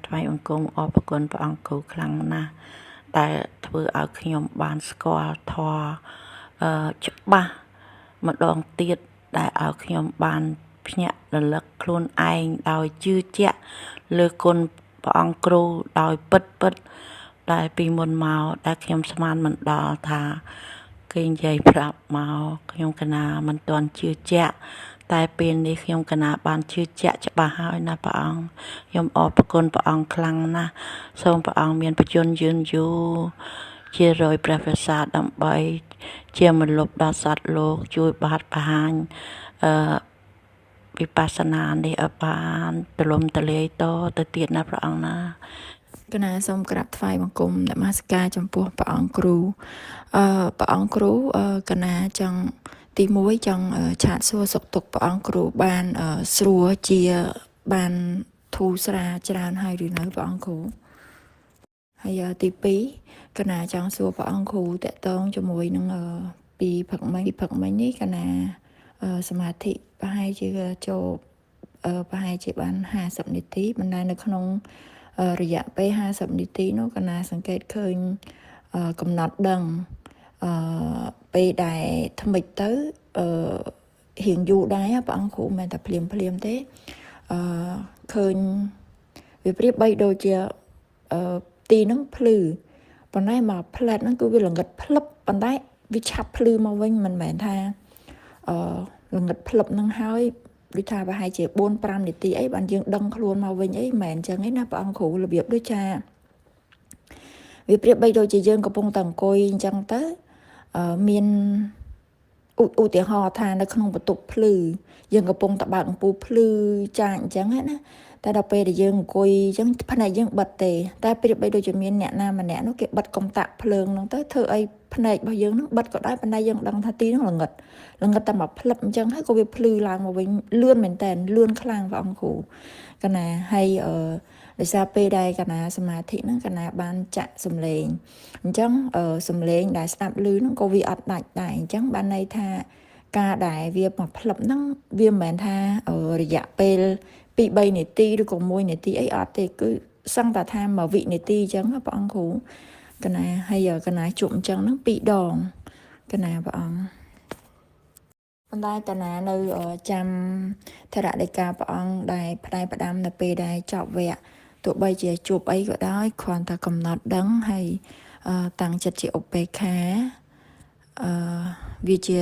ថ្វាយបង្គំអរព្រគុណព្រះអង្គគ្រូខ្លាំងណាស់ដែលធ្វើឲ្យខ្ញុំបានស្គាល់ធម៌ច្បាស់ម្ដងទៀតដែលឲ្យខ្ញុំបានភ្ញាក់រលឹកខ្លួនឯងដោយជឿជាក់លើគុណព្រះអង្គគ្រូដោយពិតដែលពីមុនមកដែលខ្ញុំស្មានមិនដល់ថាគេនិយាយប្រាប់មកខ្ញុំកណាមិនទាន់ជឿជាក់តែពេលនេះខ្ញុំកណាបានជឿជាក់ច្បាស់ហើយណាព្រះអង្គខ្ញុំអរព្រគុណព្រះអង្គខ្លាំងណាស់សូមព្រះអង្គមានបច្ចុប្បន្នយឺនយូរជារយព្រះប្រសាទដើម្បីជាមលុបដល់សត្វលោកជួយបាត់បង្ហាញវិបស្សនានេះឲ្យបានទលំទលាយតទៅទៀតណាព្រះអង្គណាកណាសូមក្រាបថ្វាយបង្គំនមស្ការចំពោះព្រះអង្គគ្រូព្រះអង្គគ្រូកណាចង់ទី1ចង់ឆាតសួរសុខទុក្ខព្រះអង្គគ្រូបានស្រួលជាបានធូរស្រាលច្រើនហើយឬនៅព្រះអង្គគ្រូហើយទី2កណាចង់សួរព្រះអង្គគ្រូតកតងជាមួយនឹងពីផឹកមិញនេះកណាសមាធិប្រហែលជាចូលប្រហែលជាបាន50នាទីបណ្ដានៅក្នុងរយៈពេល50នាទីនោះកណាសង្កេតឃើញកំណត់ដឹងពេលដែលថ្មិចទៅរៀងយូរដែរព្រះអង្គគ្រូមិនតែភ្លាមទេឃើញវាប្រៀបបីដូចជាទីហ្នឹងភ្លឺប៉ុន្តែមកផ្លែតហ្នឹងគឺវាល្ងិតភ្លឹបប៉ុន្តែវាឆាប់ភ្លឺមកវិញមិនមែនថាល្ងិតភ្លឹបហ្នឹងហើយដូចថាប្រហែលជា 4-5 នាទីអីបានយើងដឹងខ្លួនមកវិញអីមិនមែនអញ្ចឹងទេណាព្រះអង្គគ្រូរបៀបដូចថាវាប្រៀបបីដូចជាយើងកំពុងតែអង្គុយអញ្ចឹងទៅមានឧទាហរណ៍ថានៅក្នុងបន្ទប់ភ្លឺយើងកំពុងតែបើកអំពូលភ្លឺចាអញ្ចឹងណាតែដល់ពេលដែលយើងអង្គុយអញ្ចឹងភ្នែកយើងបិទទេតែប្រៀបបីដូចជាមានអ្នកណាម្នាក់នោះគេបិទកុំតាក់ភ្លើងហ្នឹងទៅធ្វើអីភ្នែករបស់យើងហ្នឹងបិទក៏ដោយប៉ុន្តែយើងដឹងថាទីហ្នឹងល្ងិតតែមកផ្លឹបអញ្ចឹងហើយក៏វាភ្លឺឡើងមកវិញលឿនមែនតើលឿនខ្លាំងព្រះអង្គគ្រូកណាហើយដោយសារពេលដែលកណាសមាធិហ្នឹងកណាបានចាក់សំឡេងអញ្ចឹងសំឡេងដែលស្ដាប់ឮហ្នឹងក៏វាអត់ដាច់ដែរអញ្ចឹងបានន័យថាការដែលវាមកផ្លឹបហ្នឹងវាមិនមែនថារយៈពេល2-3នាទីឬក៏1នាទីអីអត់ទេគឺសឹងតែថា1វិនាទីអញ្ចឹងព្រះអង្គគ្រូកណាហើយកណាជប់អញ្ចឹងហ្នឹង2ដងកណាព្រះអង្គប៉ុន្តែតាណានៅចាំធរដីកាព្រះអង្គដែលផ្ដាយផ្ដាំនៅពេលដែលចប់វគ្គទោះបីជាជួបអីក៏ដោយគ្រាន់តែកំណត់ដឹងហើយតាំងចិត្តជាឧបេក្ខាវាជា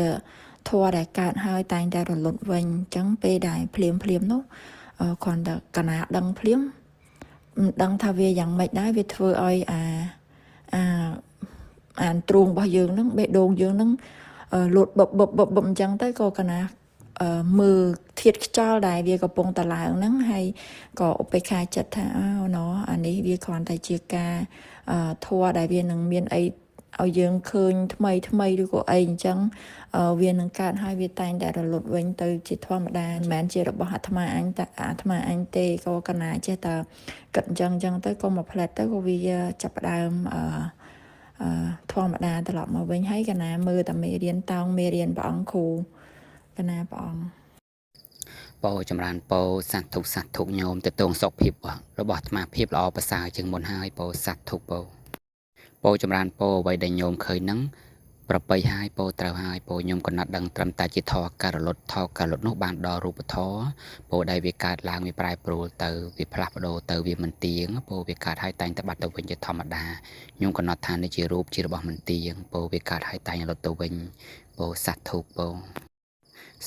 ធម៌ដែលកើតហើយតែងតែរលត់វិញអញ្ចឹងពេលដែលភ្លាមនោះគ្រាន់តែកណាដឹងភ្លាមមិនដឹងថាវាយ៉ាងម៉េចដែរវាធ្វើឲ្យអានទ្រូងរបស់យើងហ្នឹងបេះដូងយើងហ្នឹងលូតបបអញ្ចឹងទៅក៏កណាមើលធាតុខ្យល់ដែលវាកំពុងតែឡើងហ្នឹងហើយក៏ឧបេក្ខាចិត្តថាអានេះវាគ្រាន់តែជាការធម៌ដែលវានឹងមានអីឲ្យយើងឃើញថ្មីឬក៏អីអញ្ចឹងវានឹងកើតហើយវាតែងតែរលត់វិញទៅជាធម្មតាមិនមែនជារបស់អាត្មាអញតែអាត្មាអញទេក៏កណាចេះតែគិតអញ្ចឹងទៅក៏មកផ្លែតទៅក៏វាចាប់ផ្ដើមធម្មតាត្រឡប់មកវិញហើយកណាមើលតែមេរៀនតោងមេរៀនព្រះអង្គគ្រូកណាព្រះអង្គពោចម្រើនពោសាធុញោមទៅតងសុខភាពរបស់អាត្មាភាពល្អប្រសើរជាងមុនហើយពោសាធុពោចម្រើនពោអ្វីដែលញោមឃើញហ្នឹងប្របីហើយពោត្រូវហើយពោញោមកណាត់ដឹងត្រឹមតែជាធរការលត់នោះបានដល់រូបធរពោដែលវាកើតឡើងវាប្រែប្រួលទៅវាផ្លាស់ប្ដូរទៅវាមិនទៀងពោវាកើតហើយតែងតែបាត់ទៅវិញជាធម្មតាញោមកណាត់ថានេះជារូបជារបស់មិនទៀងពោវាកើតហើយតែងលត់ទៅវិញពោសាធុពោ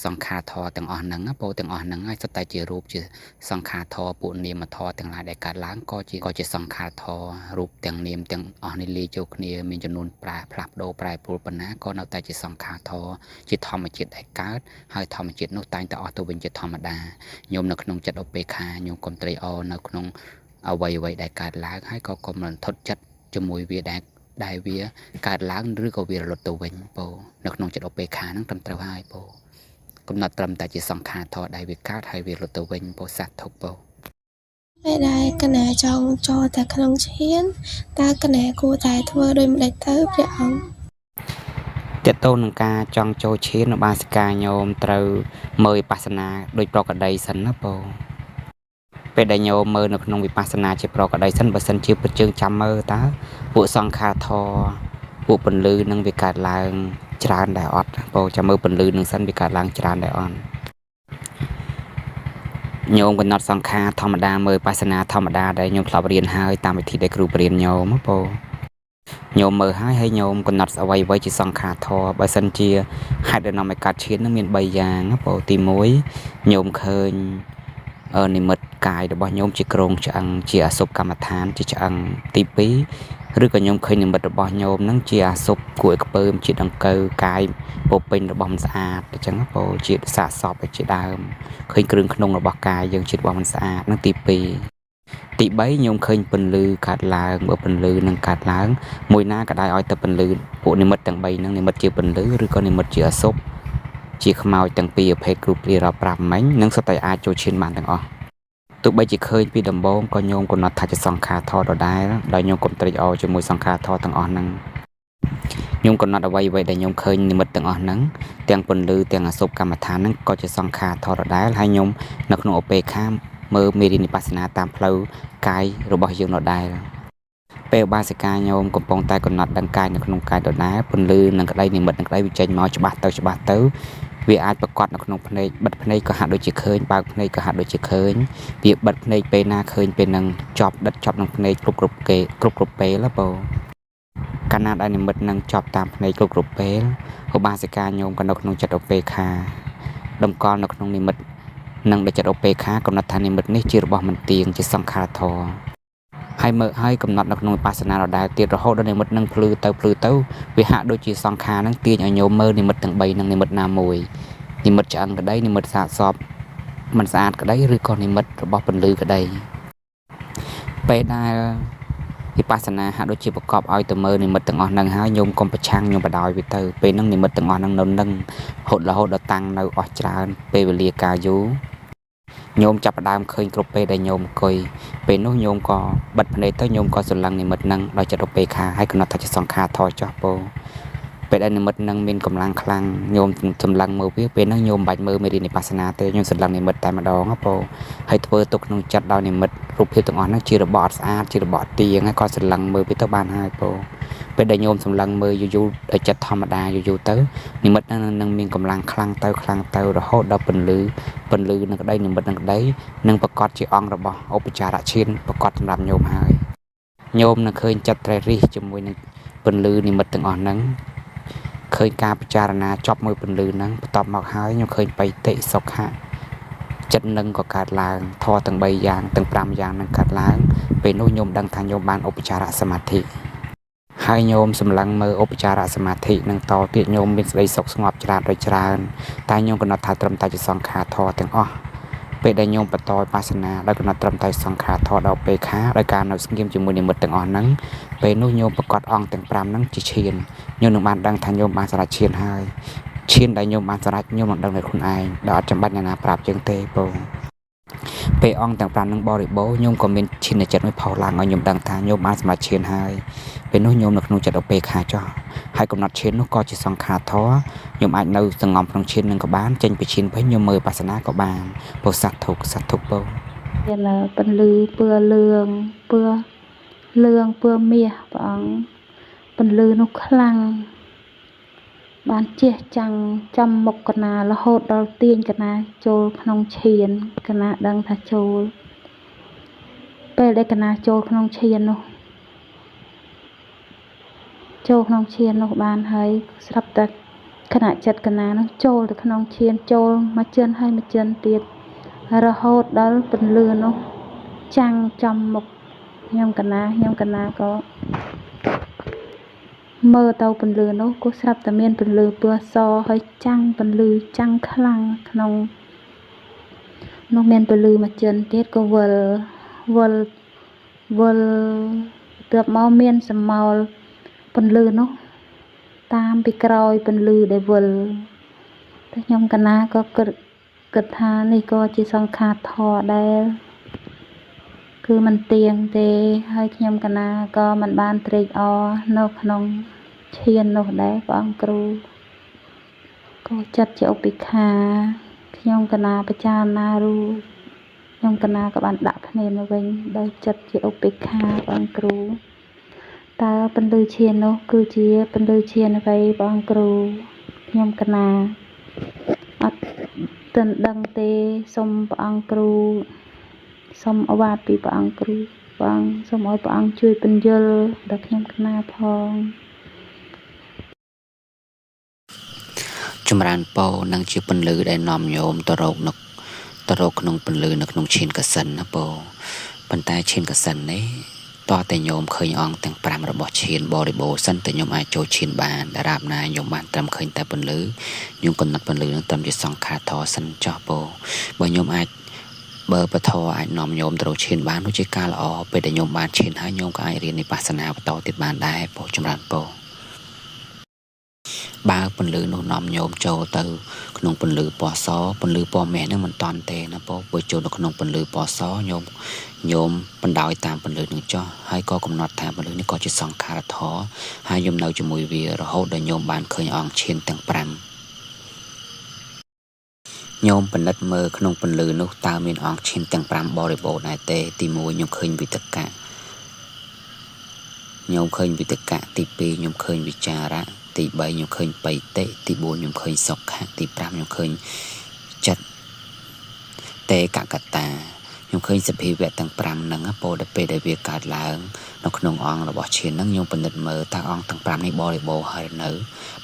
សង្ខារធរទាំងអស់ហ្នឹងពោទាំងអស់ហ្នឹងហើយសុទ្ធតែជារូបជាសង្ខារធរពួកនាមធរទាំងឡាយដែលកើតឡើងក៏ជាសង្ខារធររូបទាំងនាមទាំងអស់នេះលាយចូលគ្នាមានចំនួនផ្លាស់ប្ដូរប្រែប្រួលប៉ុណ្ណាក៏នៅតែជាសង្ខារធរជាធម្មជាតិដែលកើតហើយធម្មជាតិនោះតែងតែអស់ទៅវិញជាធម្មតាញោមនៅក្នុងចិត្តឧបេក្ខាញោមកុំត្រេកអរនៅក្នុងអ្វីដែលកើតឡើងហើយក៏កុំរន្ធត់ចិត្តជាមួយវាដែលវាកើតឡើងឬក៏វារលត់ទៅវិញពោនៅក្នុងចិត្តឧបេក្ខាហ្នឹងត្រឹមត្រូវហើយពោកំណត់ត្រឹមតែជាសង្ខារធរដែលវាកើតហើយវាលុតទៅវិញពោសាធុពោពេលដែលកណាចង់ចូលតែក្នុងឈានតើកណាគួរតែធ្វើដូចម្ដេចទៅព្រះអង្គតើតើនឹងការចង់ចូលឈាននៅបាសិកាញោមត្រូវមើលវិបស្សនាដោយប្រកដីសិនណាពោ ពេលដែលញោមមើលនៅក្នុងវិបស្សនាជាប្រកបដីសិនបើសិនជាពិតជើងចាំមើលតើពួកសង្ខារធរពួកពន្លឺនឹងវាកើតឡើងច្រើនដែរអត់បងចាំមើលពន្លឺនឹងសិនវាកើតឡើងច្រើនដែរអត់ញោមកំណត់សង្ខារធម្មតាមើលបស្សនាធម្មតាដែលញោមធ្លាប់រៀនហើយតាមវិធីដែលគ្រូបរៀនញោមបងញោមមើលហើយញោមកំណត់អ្វីជាសង្ខារធរបើសិនជាហេតុដែលនាំឲ្យកើតឈាននឹងមាន3យ៉ាងបងទី1ញោមឃើញនិមិត្តកាយរបស់ញោមជាក្រងឆ្អឹងជាអសុបកម្មដ្ឋានជាឆ្អឹងទី2ឬក៏ញោមឃើញនិមិត្តរបស់ញោមនឹងជាអសុបគួរឲ្យខ្ពើមជាដង្កូវកាយពោពេញរបស់មិនស្អាតអញ្ចឹងបងជាសាកសពជាដើមឃើញគ្រឿងក្នុងរបស់កាយយើងជារបស់មិនស្អាតនឹងទី2ទី3ញោមឃើញពន្លឺកាត់ឡើងបើពន្លឺនឹងកាត់ឡើងមួយណាក៏ដែរឲ្យតែពន្លឺពួកនិមិត្តទាំង3ហ្នឹងនិមិត្តជាពន្លឺឬក៏និមិត្តជាអសុបជាខ្មោចទាំងពីរប្រភេទគ្រូព្រារាប់ប្រាប់មិញនឹងសុទ្ធតែអាចចូលឈានបានទាំងអស់ទោះបីជាឃើញពីដំបូងក៏ញោមកំណត់ថាជាសង្ខារធរដដែលដោយញោមកុំត្រេកអរជាមួយសង្ខារធរទាំងអស់ហ្នឹងញោមកំណត់អ្វីដែលញោមឃើញនិមិត្តទាំងអស់ហ្នឹងទាំងពន្លឺទាំងអសុបកម្មដ្ឋានហ្នឹងក៏ជាសង្ខារធរដដែលហើយញោមនៅក្នុងឧបេក្ខាមើលមេរៀនវិបស្សនាតាមផ្លូវកាយរបស់យើងដដែលពេលបាសិកាញោមកំពុងតែកំណត់ដឹងកាយនៅក្នុងកាយដដែលពន្លឺនឹងក្តីនិមិត្តនឹងក្តីវាចេញមកច្បាស់ទៅវាអាចប្រកបនៅក្នុងភ្នែកបិទភ្នែកក៏ហាក់ដូចជាឃើញបើកភ្នែកក៏ហាក់ដូចជាឃើញវាបិទភ្នែកពេលណាឃើញពេលនឹងជាប់ដិតជាប់នឹងភ្នែកគ្រប់ពេលបងកាលណាដែលនិមិត្តនឹងជាប់តាមភ្នែកគ្រប់ពេលឧបាសិកាញោមក៏នៅក្នុងចិត្តឧបេក្ខាតម្កល់នៅក្នុងនិមិត្តនឹងដែលចិត្តឧបេក្ខាកំណត់ថានិមិត្តនេះជារបស់មិនទៀងជាសង្ខារធរហើយមើលហើយកំណត់នៅក្នុងវិបស្សនាដដែលទៀតរហូតដល់និមិត្តនឹងភ្លឺទៅវាហាក់ដូចជាសង្ខារនឹងទាញឲ្យញោមមើលនិមិត្តទាំង3នឹងនិមិត្តណាមួយនិមិត្តឆ្អឹងក្តីនិមិត្តសាកសពមិនស្អាតក្តីឬក៏និមិត្តរបស់ពន្លឺក្តីពេលដែលវិបស្សនាហាក់ដូចជាប្រកបឲ្យទៅមើលនិមិត្តទាំងអស់ហ្នឹងហើយញោមកុំប្រឆាំងញោមបដ ாய் វាទៅពេលហ្នឹងនិមិត្តទាំងអស់ហ្នឹងនៅនឹងរហូតដល់តាំងនៅអស់ច្រើនពេលវេលាកាលយូរញោមចាប់ផ្ដើមឃើញគ្រប់ពេលដែលញោមអង្គុយពេលនោះញោមក៏បិទភ្នែកទៅញោមក៏ស្រឡឹងនិមិត្តហ្នឹងដោយចិត្តឧបេក្ខាហើយកំណត់ថាជាសង្ខារធរចោះពោពេលដែលនិមិត្តហ្នឹងមានកម្លាំងខ្លាំងញោមសម្លឹងមើលវាពេលហ្នឹងញោមមិនបាច់មើលមេរៀនវិបស្សនាទេញោមសម្លឹងនិមិត្តតែម្ដងពោហើយធ្វើទុកក្នុងចិត្តដោយនិមិត្តរូបភាពទាំងអស់ហ្នឹងជារបស់អត់ស្អាតជារបស់អត់ទៀងហើយក៏សម្លឹងមើលវាទៅបានហើយពោពេលដែលញោមសម្លឹងមើលយូរដោយចិត្តធម្មតាយូរទៅនិមិត្តហ្នឹងនឹងមានកម្លាំងខ្លាំងទៅរហូតដល់ពន្លឺនឹងក្តីនិមិត្តនឹងក្តីនឹងប្រកាសជាអង្គរបស់ឧបចារឈានប្រកាសសម្រាប់ញោមហើយញោមនឹងឃើញចិត្តត្រេះរិះជាមួយនឹងពន្លឺនិមិត្តទាំងអស់ហ្នឹងឃើញការពិចារណាចប់មួយពន្លឺហ្នឹងបន្ទាប់មកហើយខ្ញុំឃើញបៃតិសុខៈចិត្តនឹងក៏កើតឡើងធម៌ទាំង3យ៉ាងទាំង5យ៉ាងនឹងកើតឡើងពេលនោះខ្ញុំដឹងថាខ្ញុំបានឧបចារសមាធិហើយញោមសម្លឹងមើលឧបចារសមាធិនឹងតទៀតញោមមានសេចក្តីសុខស្ងប់ច្រើនតែញោមកំណត់ថាត្រឹមតែជាសង្ខារធម៌ទាំងអស់ពេលដែលញោមបន្តវិបស្សនាដោយកំណត់ត្រឹមតែសង្ខារធម៌ដល់ពេលខាដោយការនៅស្ងៀមជាមួយនិមិត្តទាំងអស់ហ្នឹងពេលនោះញោមប្រកាសអង្គទាំង5ហ្នឹងជាឈានញោមនឹងបានដឹងថាញោមបានសម្រេចឈានហើយឈានដែលញោមបានសម្រេចញោមនឹងដឹងដោយខ្លួនឯងដោយអត់ចាំបាច់អ្នកណាប្រាប់ជាងទេបងពេលអង្គទាំង5នឹងបរិបូរញោមក៏មានឈានចិត្តមួយផុសឡើងឲ្យញោមដឹងថាញោមបានសម្រេចឈានហើយពេលនោះញោមនៅក្នុងចិត្តឧបេក្ខាចោះហើយកំណត់ឈាននោះក៏ជាសង្ខារធម៌ញោមអាចនៅសង្ងំក្នុងឈាននឹងក៏បានចេញពីឈានវិញញោមមើលបាសនាក៏បានពោសត្វទុកបងវាលើពន្លឺពឿលឿងពឿមាសព្រះអង្គពន្លឺនោះខ្លាំងបានជះចាំងចំមុខកណារហូតដល់ទាញកណាចូលក្នុងឈានកណាដឹងថាចូលពេលដែលកណាចូលក្នុងឈាននោះបានហើយស្រាប់តែខណៈចិត្តកណានោះចូលទៅក្នុងឈានចូលមកជឿនហើយមកជឿនទៀតរហូតដល់ពន្លឺនោះចាំងចំមុខខ្ញុំកណាក៏មើលទៅពន្លឺនោះក៏ស្រាប់តែមានពន្លឺពណ៌សហើយពន្លឺចាំងខ្លាំងក្នុងនោះមានពន្លឺមកជឿនទៀតក៏វិលទើបមកមានសម្មោលពន្លឺនោះតាមពីក្រោយពន្លឺដែលវិលតែខ្ញុំកណាក៏គិតថានេះក៏ជាសង្ខារធម៌ដែរគឺមិនទៀងទេហើយខ្ញុំកណាក៏មិនបានត្រេកអរនៅក្នុងឈាននោះដែរព្រះអង្គគ្រូក៏ចិត្តជាឧបេក្ខាខ្ញុំកណាពិចារណា ខ្ញុំកណាក៏បានដាក់គ្នាមកវិញដោយចិត្តជាឧបេក្ខាព្រះអង្គគ្រូតើពន្លឺឈាននោះគឺជាពន្លឺឈានអ្វីព្រះអង្គគ្រូខ្ញុំកណាអត់ទាន់ដឹងទេសូមព្រះអង្គគ្រូសូមអវាទពីព្រះអង្គគ្រូព្រះអង្គសូមឲ្យព្រះអង្គជួយពន្យល់ដល់ខ្ញុំកណាផង ចម្រើនពរនឹងជាពន្លឺដែលនាំញោមទៅរកក្នុងពន្លឺនៅក្នុងឈានកសិនណាពរប៉ុន្តែឈានកសិននេះតើតែញោមឃើញអង្គទាំង5របស់ឈានបរិបូរណ៍សិនតែញោមអាចចូលឈានបានដរាបណាញោមបានត្រឹមឃើញតែពន្លឺញោមកំណត់ពន្លឺនឹងត្រឹមជាសង្ខារធរសិនចោះពរបើញោមអាចបើពធអាចនាំញោមទៅរកឈានបាននោះជាការល្អពេលដែលញោមបានឈានហើយញោមក៏អាចរៀនវិបស្សនាបន្តទៀតបានដែរពរចម្រើនពរ បើពន្លឺនោះនាំញោមចូលទៅក្នុងពន្លឺពណ៌សពន្លឺពណ៌មាសនឹងមិនតាន់ទេណាពពើចូលនៅក្នុងពន្លឺពណ៌សញោមបណ្ដោយតាមពន្លឺនឹងចោះហើយក៏កំណត់ថាពន្លឺនេះក៏ជាសង្ខារធរហើយញោមនៅជាមួយវារហូតដល់ញោមបានឃើញអង្គឈានទាំង5ញោមពិនិត្យមើលក្នុងពន្លឺនោះតើមានអង្គឈានទាំង5បរិបូរណ៍ដែរទេទី1ញោមឃើញវិតកៈញោមឃើញវិតកៈទី2ញោមឃើញវិចារៈ ទី3ខ្ញុំឃើញបៃតិទី4ខ្ញុំឃើញសុខៈទី5ខ្ញុំឃើញចិត្តតេកកតាខ្ញុំឃើញសភាវៈទាំង5ហ្នឹងពោលដល់ពេលដែលវាកើតឡើងនៅក្នុងអង្គរបស់ឈានហ្នឹងខ្ញុំពិនិត្យមើលតើអង្គទាំង5នេះបរិបូរណ៍ហើយនៅ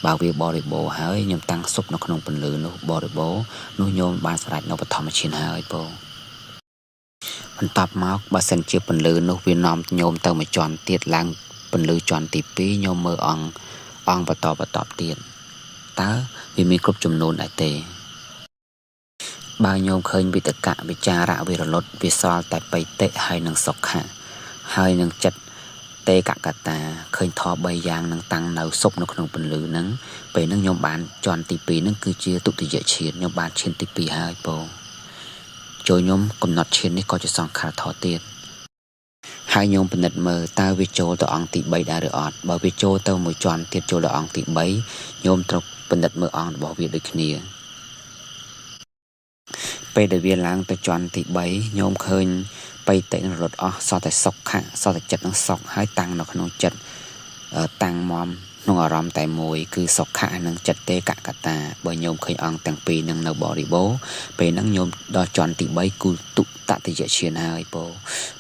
បើវាបរិបូរណ៍ហើយខ្ញុំតាំងសុបនៅក្នុងពន្លឺនោះបរិបូរណ៍នោះខ្ញុំបានសម្រេចនៅបឋមឈានហើយពោលបន្ទាប់មកបើសិនជាពន្លឺនោះវានាំញោមទៅមួយជាន់ទៀតឡើងពន្លឺជាន់ទី2ញោមមើលអង្គបន្តទៀតតើវាមានគ្រប់ចំនួនដែរទេបើញោមឃើញវិតកៈវិចារៈវិរលត់វាសល់តែបៃតិហើយនឹងសុខៈហើយនឹងចិត្តតេកកតាឃើញធម៌3យ៉ាងនឹងតាំងនៅសុបនៅក្នុងពន្លឺហ្នឹងពេលហ្នឹងញោមបានជាន់ទី2ហ្នឹងគឺជាទុតិយឈានញោមបានឈានទី2ហើយបងចូលញោមកំណត់ឈាននេះក៏ជាសង្ខារធរទៀត ហើយញោមពិនិត្យមើលតើវាចូលទៅអង្គទី3ដែរឬអត់បើវាចូលទៅមួយជាន់ទៀតចូលដល់អង្គទី3ញោមត្រូវពិនិត្យមើលអង្គរបស់វាដូចគ្នាពេលដែលវាឡើងទៅជាន់ទី3ញោមឃើញបៃតិនឹងរត់អស់សល់តែសុខៈសល់តែចិត្តនឹងសុខហើយតាំងនៅក្នុងចិត្តតាំងមមក្នុងអារម្មណ៍តែមួយគឺសុខៈនិងចិត្តតេកកតាបើញោមឃើញអង្គទាំងពីរនឹងនៅបរិបូរណ៍ពេលហ្នឹងញោមដល់ជាន់ទី3គឺទុតតិយឈានហើយពោ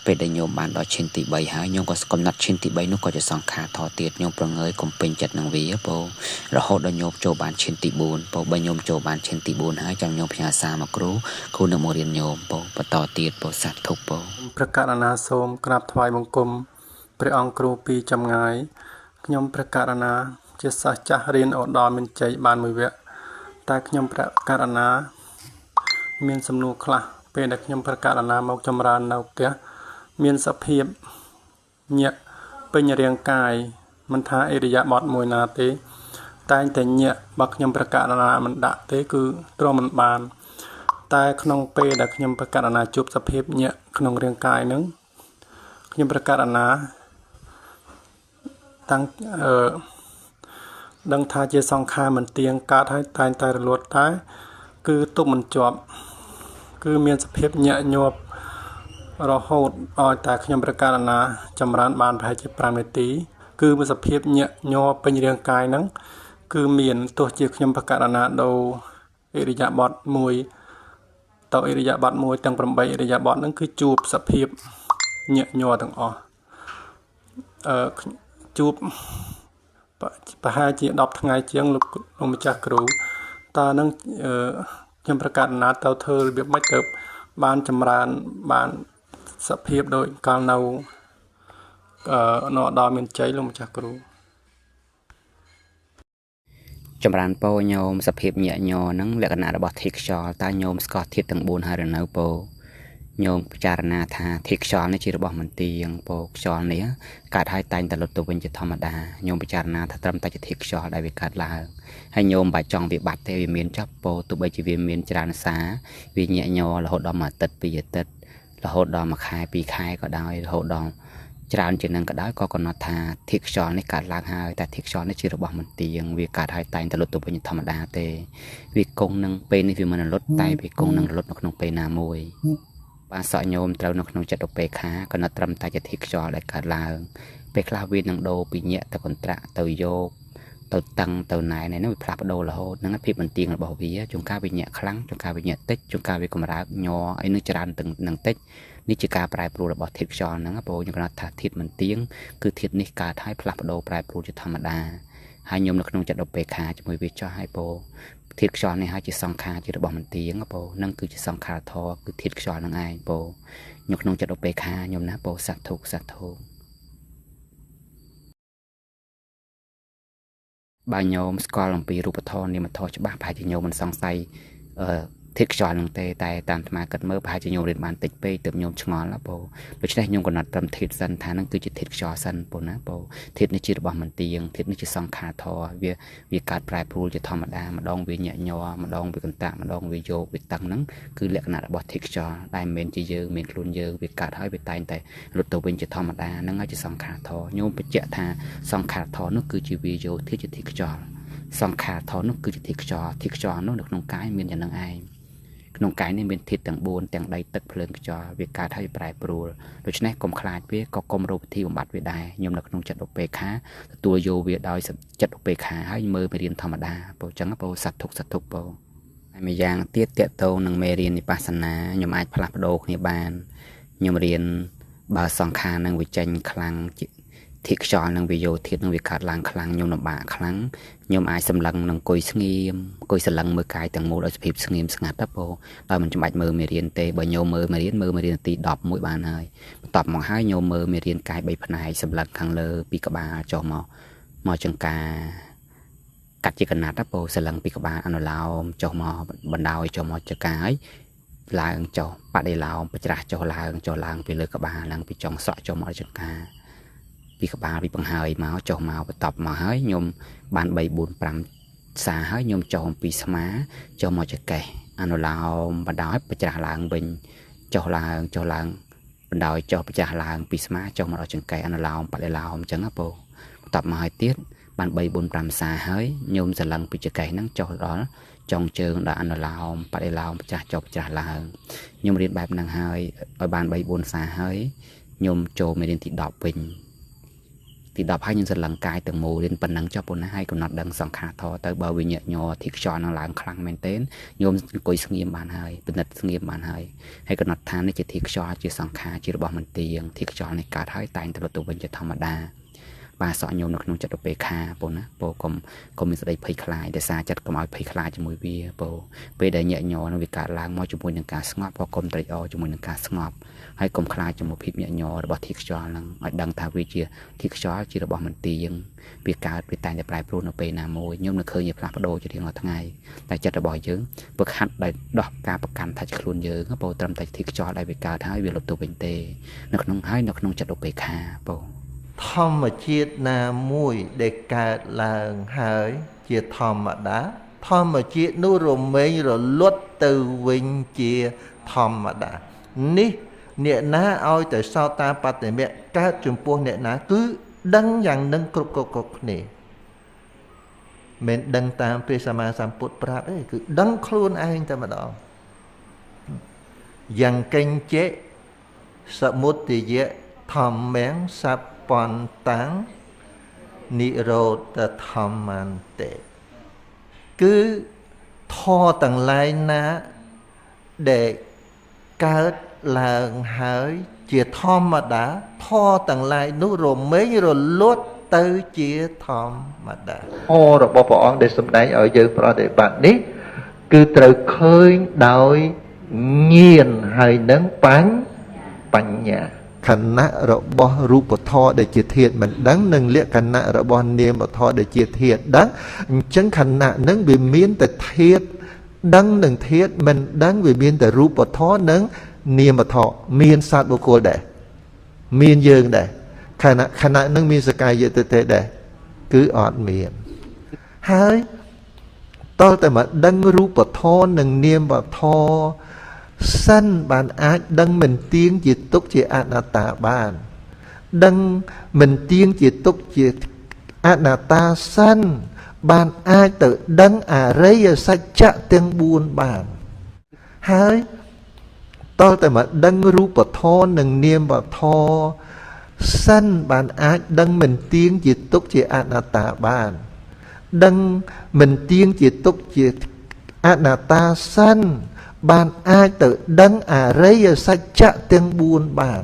ពេលដែលញោមបានដល់ឈានទី3ហើយញោមក៏កំណត់ឈានទី3នោះក៏ជាសង្ខារធរទៀតញោមប្រងើយកំពេញចិត្តនឹងវាពោរហូតដល់ញោមចូលបានឈានទី4ពោបើញោមចូលបានឈានទី4ហើយចាំញោមផ្ញើសារមកគ្រូនឹងមករៀនញោមពោបន្តទៀតពោសាធុពោប្រកាសណាសូមក្រាបថ្វាយបង្គំព្រះអង្គគ្រូពីចម្ងាយខ្ញុំប្រកាសណាជាសិស្សចាស់រៀនឧត្តមមានជ័យបានមួយវគ្គតែខ្ញុំប្រកាសណាមានសំណួរខ្លះពេលដែលខ្ញុំប្រកាសណាមកចម្រើននៅផ្ទះមានសភាពញាក់ពេញរាងកាយមិនថាអិរិយាបថមួយណាទេតែងតែញាក់បើខ្ញុំប្រកាសណាមិនដាក់ទេគឺទ្រាំមិនបានតែក្នុងពេលដែលខ្ញុំប្រកាសណាជួបសភាពញាក់ក្នុងរាងកាយនឹងខ្ញុំប្រកាសណាតាំងដឹងថាជាសង្ខារមិនទៀងកើតហើយតែងតែរលត់តែគឺទប់មិនជាប់គឺមានសភាពញាក់ញាប់រហូតឲ្យតែខ្ញុំប្រកាសណាចម្រើនបានប្រហែលជា5នាទីគឺមានសភាពញាក់ញាប់ពេញរាងកាយហ្នឹងគឺមានទោះជាខ្ញុំប្រកាសណាដូរអិរិយាបថមួយតអិរិយាបថមួយទាំង8អិរិយាបថហ្នឹងគឺជួបសភាពញាក់ញាប់ទាំងអស់ជួបប្រហែលជា10ថ្ងៃជាងលោកម្ចាស់គ្រូតើនឹងខ្ញុំប្រកាសណាទៅធ្វើរបៀបម៉េចទៅបានចម្រើនបានសភាពដោយកាលនៅដល់មានជ័យលោកម្ចាស់គ្រូចម្រើនពោញោមសភាពញាក់ញ័រហ្នឹងលក្ខណៈរបស់ធាតុខ្យល់តើញោមស្គាល់ធាតុទាំង4ហើយឬនៅពោញោមពិចារណាថាធាតុខ្យល់នេះជារបស់មិនទៀងពោខ្យល់នេះកើតហើយតែងតែលុតទៅវិញជាធម្មតាញោមពិចារណាថាត្រឹមតែជាធាតុខ្យល់ដែលវាកើតឡើងហើយញោមបាច់ចង់វាបាត់ទេវាមានចាប់ពោទោះបីជាវាមានច្រើនសារវាញាក់ញ័ររហូតដល់មួយអាទិត្យ2អាទិត្យរហូតដល់មួយខែ2ខែក៏ដោយរហូតដល់ច្រើនជាងនឹងក៏ដោយក៏កំណត់ថាធាតុខ្យល់នេះកើតឡើងហើយតែធាតុខ្យល់នេះជារបស់មិនទៀងវាកើតហើយតែងតែលុតទៅវិញធម្មតាទេវាគង់នឹងពេលនេះវាមិនរលត់តែវាគង់នឹងរលត់នៅក្នុងពេលណាមួយ បានសក់ញោមត្រូវនៅក្នុងចិត្តឧបេខាក៏នៅត្រឹមតែជាធិខ្យល់ដែលកើតឡើងពេលខ្លះវានឹងដូរពីញាក់ទៅកន្ត្រាក់ទៅយកទៅតឹងទៅណែនេះវាផ្លាស់ប្ដូររហូតហ្នឹងភាពបន្ទៀងរបស់វាជួនកាលវាញាក់ខ្លាំងជួនកាលវាញាក់តិចជួនកាលវាកម្រើកញ័រអីនឹងច្រើននឹងតិចនេះជាការប្រែប្រួលរបស់ធាតុខ្យល់ហ្នឹងបងខ្ញុំគាត់ថាធាតុបន្ទៀងគឺធាតុនេះកើតហើយផ្លាស់ប្ដូរប្រែប្រួលជាធម្មតាហើយខ្ញុំនៅក្នុងចិត្តឧបេខាជាមួយវាចោះហើយបងធាតុខ្យល់នេះហើយជាសង្ខារជារបស់បន្ទៀងបងនឹងគឺជាសង្ខារធរគឺធាតុខ្យល់ហ្នឹងឯងបងខ្ញុំក្នុងចិត្តឧបេខាខ្ញុំណាបងសាធុសាធុបាទញោមស្គាល់អំពីរូបធម៌នាមធម៌ច្បាស់ប្រហែលជាញោមមិនសង្ស័យធាតុខ្យល់នឹងទេតែតាមអាត្មាគិតមើលប្រហែលជាញោមរៀនបានតិចពេកទើបញោមឆ្ងល់ណាបងដូច្នេះញោមកំណត់ត្រឹមធាតុសិនថានឹងគឺជាធាតុខ្យល់សិនបងណាបងធាតុនេះជារបស់មិនទៀងធាតុនេះជាសង្ខារធម៌វាកើតប្រែប្រួលជាធម្មតាម្ដងវាញាក់ញ័រម្ដងវាកន្តាក់ម្ដងវាយកវាតឹងហ្នឹងគឺលក្ខណៈរបស់ធាតុខ្យល់ដែលមិនមែនជាយើងមានខ្លួនយើងវាកើតហើយវាតែងតែរត់ទៅវិញជាធម្មតាហ្នឹងហើយជាសង្ខារធម៌ញោមបញ្ជាក់ថាសង្ខារធម៌នោះគឺជាវាយោធាតុជាធាតុខ្យល់សង្ខារធម៌នោះគឺជាធាតុខ្យល់ធាតុខ្យល់នោះនៅក្នុងកាយមានយ៉ាងហ្នឹងឯងក្នុងកាយនេះមានធាតុទាំង4ទាំងដីទឹកភ្លើងខ្យល់វាកើតហើយប្រែប្រួលដូច្នេះកុំខ្លាចវាក៏កុំរកវិធីបំបត្តិវាដែរខ្ញុំនៅក្នុងចិត្តឧបេខាទទួលយកវាដោយចិត្តឧបេខាហើយមើលមេរៀនធម្មតាបងអញ្ចឹងបងសត្វទុកបងហើយមួយយ៉ាងទៀតតកតងនឹងមេរៀនវិបស្សនាខ្ញុំអាចផ្លាស់ប្ដូរគ្នាបានខ្ញុំរៀនបើសង្ខារនឹងវាចេញខ្លាំងធាតុខ្យល់នឹងវាយោធាតុនឹងវាកើតឡើងខ្លាំងខ្ញុំលំបាកខ្លាំងខ្ញុំអាចសម្លឹងនឹងអង្គុយស្ងៀមអង្គុយសន្លឹងមើលកាយទាំងមូលឲ្យសភាពស្ងៀមស្ងាត់ទៅបងដោយមិនចាំបាច់មើលមេរៀនទេបើញោមមើលមេរៀននាទី10មួយបានហើយបន្ទាប់មកហើយញោមមើលមេរៀនកាយ3ផ្នែកសម្លឹងខាងលើពីក្បាលចុះមកចង្ការកាត់ជាកណាត់ទៅបងសន្លឹងពីក្បាលអនុឡោមចុះមកបណ្ដោយចុះមកចង្ការហើយឡើងចុះបដិឡោមបច្រាស់ចុះឡើងពីលើក្បាលឡើងពីចុងសក់ចុះមកចង្ការពីក្បាលពីបង្ហើយមកចុះមកបន្ទាប់មកហើយខ្ញុំបាន3 4 5សាហើយខ្ញុំចុះអំពីស្មាចុះមកចកេះអនុឡោមបណ្ដោយបច្រាស់ឡើងវិញចុះឡើងបណ្ដោយចុះបច្រាស់ឡើងពីស្មាចុះមកដល់ចង្កេះអនុឡោមបដិឡោមអញ្ចឹងណាបងបន្ទាប់មកហើយទៀតបាន3 4 5សាហើយខ្ញុំសន្លឹងពីចកេះហ្នឹងចុះដល់ចុងជើងដល់អនុឡោមបដិឡោមបច្រាស់ចុះបច្រាស់ឡើងខ្ញុំរៀនបែបហ្នឹងហើយឲ្យបាន3 4សាហើយខ្ញុំចូលមេរៀនទី10វិញទី10ហើយខ្ញុំសន្លឹងកាយទាំងមូលរៀនប៉ុណ្ណឹងចុះប៉ុណ្ណាហើយកំណត់ដឹងសង្ខារធរទៅបើវាញាក់ញ័រធាតុខ្យល់នឹងឡើងខ្លាំងមែនទែនខ្ញុំអង្គុយស្ងៀមបានហើយពិនិត្យស្ងៀមបានហើយកំណត់ថានេះជាធាតុខ្យល់ជាសង្ខារជារបស់មិនទៀងធាតុខ្យល់នេះកើតហើយតែងតែរត់ទៅវិញជាធម្មតាបាទសក់ញោមនៅក្នុងចិត្តឧបេខាបងណាបងកុំមានសេចក្តីភ័យខ្លាចដោយសារចិត្តកុំឲ្យភ័យខ្លាចជាមួយវាបងពេលដែលញាក់ញ័រនឹងវាកើតឡើងមកជាមួយនឹងការស្ងប់ក៏កុំត្រេកអរជាមួយនឹងការស្ងប់ហើយកុំខ្លាចជាមួយភាពញាក់ញ័ររបស់ធាតុខ្យល់នឹងឲ្យដឹងថាវាជាធាតុខ្យល់ជារបស់មិនទៀងវាកើតវាតែងតែប្រែប្រួលនៅពេលណាមួយខ្ញុំនៅឃើញវាផ្លាស់ប្ដូរជារៀងរាល់ថ្ងៃតែចិត្តរបស់យើងវាខាត់ដោយដោះការប្រកាន់ថាជាខ្លួនយើងបងត្រឹមតែធាតុខ្យល់ដែលវាកើតហើយវាលុបទៅវិញទេនៅក្នុងចិត្តឧបេខាបងធម្មជាតិណាមួយដែលកើតឡើងហើយជាធម្មតាធម្មជាតិនោះរមែងរលត់ទៅវិញជាធម្មតានេះអ្នកណាឲ្យតែសោតាបត្តមៈកើតចំពោះអ្នកណាគឺដឹងយ៉ាងនឹងគ្រប់គ្នាមិនដឹងតាមព្រះសម្មាសម្ពុទ្ធប្រាប់ទេគឺដឹងខ្លួនឯងតែម្ដងយ៉ាងកេញចេសមុទយៈធម្មំសពន្តាំងនិរោធធម្មន្តិគឺធម៌ទាំងឡាយណាដែលកើតឡើងហើយជាធម្មតាធម៌ទាំងឡាយនោះរមែងរលត់ទៅជាធម្មតារបស់ព្រះអង្គដែលសម្ដែងឲ្យយើងប្រតិបត្តិនេះគឺត្រូវឃើញដោយញាណហើយនឹងបញ្ញាខណៈរបស់រូបធម៌ដែលជាធាតុមិនដឹងនិងលក្ខណៈរបស់នាមធម៌ដែលជាធាតុដឹងអញ្ចឹងខណៈនឹងវាមានតែធាតុដឹងនិងធាតុមិនដឹងវាមានតែរូបធម៌និងនាមធម៌មានសត្វបុគ្គលដែរមានយើងដែរខណៈនឹងមានសកាយតិទេដែរគឺអត់មានហើយតើតែមកដឹងរូបធម៌និងនាមធម៌សិនបានអាចដឹងមិនទៀងជាទុកជាអនត្តាបានដឹងមិនទៀងជាទុកជាអនត្តាសិនបានអាចទៅដឹងអរិយសច្ចៈទាំង4បានហើយត ដល់តែមកដឹងរូបធម៌និងនាមធម៌សិនបានអាចដឹងមិនទៀងជាទុកជាអនត្តាបានដឹងមិនទៀងជាទុកជាអនត្តាសិនបានអាចទៅដឹងអរិយសច្ចៈទាំង4បាន